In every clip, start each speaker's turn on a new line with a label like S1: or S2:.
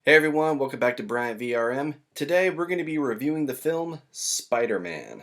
S1: Hey everyone, welcome back to Bryant VRM. Today we're going to be reviewing the film Spider-Man.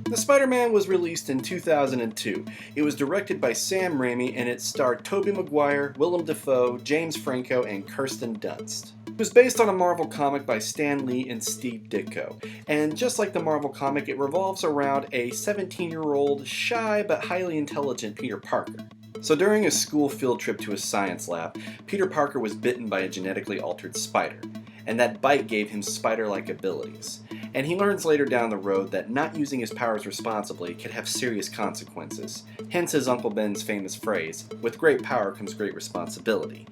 S1: The Spider-Man was released in 2002. It was directed by Sam Raimi and it starred Tobey Maguire, Willem Dafoe, James Franco, and Kirsten Dunst. It was based on a Marvel comic by Stan Lee and Steve Ditko, and just like the Marvel comic, it revolves around a 17-year-old, shy but highly intelligent Peter Parker. So during a school field trip to a science lab, Peter Parker was bitten by a genetically altered spider, and that bite gave him spider-like abilities. And he learns later down the road that not using his powers responsibly could have serious consequences, hence his Uncle Ben's famous phrase, "With great power comes great responsibility."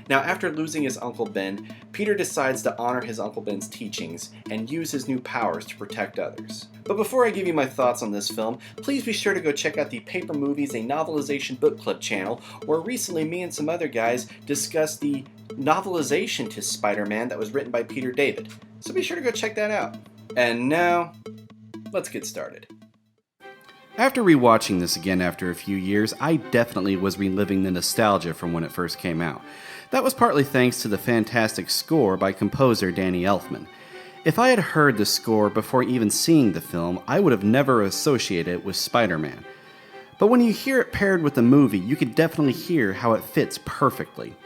S1: Now, after losing his Uncle Ben, Peter decides to honor his Uncle Ben's teachings and use his new powers to protect others. But before I give you my thoughts on this film, please be sure to go check out the Paper Movies, a Novelization book club channel, where recently me and some other guys discussed the novelization to Spider-Man that was written by Peter David. So be sure to go check that out. And now, let's get started. After rewatching this again after a few years, I definitely was reliving the nostalgia from when it first came out. That was partly thanks to the fantastic score by composer Danny Elfman. If I had heard the score before even seeing the film, I would have never associated it with Spider-Man. But when you hear it paired with the movie, you can definitely hear how it fits perfectly.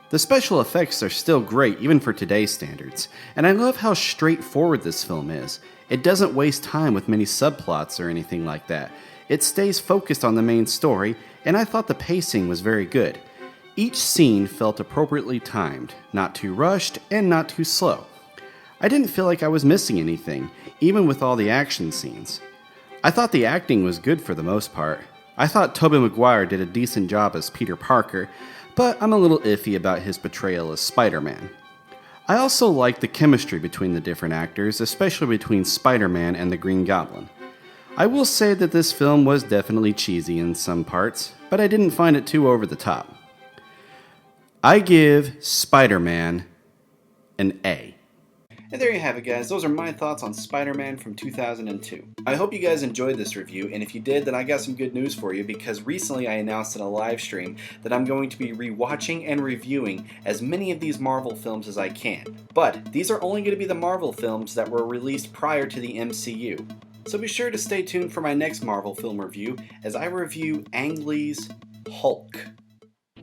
S1: The special effects are still great even for today's standards, and I love how straightforward this film is. It doesn't waste time with many subplots or anything like that. It stays focused on the main story, and I thought the pacing was very good. Each scene felt appropriately timed, not too rushed and not too slow. I didn't feel like I was missing anything, even with all the action scenes. I thought the acting was good for the most part. I thought Tobey Maguire did a decent job as Peter Parker, but I'm a little iffy about his portrayal as Spider-Man. I also liked the chemistry between the different actors, especially between Spider-Man and the Green Goblin. I will say that this film was definitely cheesy in some parts, but I didn't find it too over the top. I give Spider-Man an A. And there you have it, guys. Those are my thoughts on Spider-Man from 2002. I hope you guys enjoyed this review, and if you did, then I got some good news for you, because recently I announced in a live stream that I'm going to be rewatching and reviewing as many of these Marvel films as I can. But these are only going to be the Marvel films that were released prior to the MCU. So be sure to stay tuned for my next Marvel film review as I review Ang Lee's Hulk.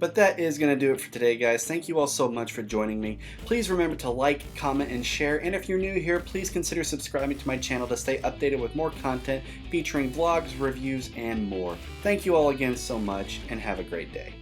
S1: But that is going to do it for today, guys. Thank you all so much for joining me. Please remember to like, comment, and share. And if you're new here, please consider subscribing to my channel to stay updated with more content featuring vlogs, reviews, and more. Thank you all again so much, and have a great day.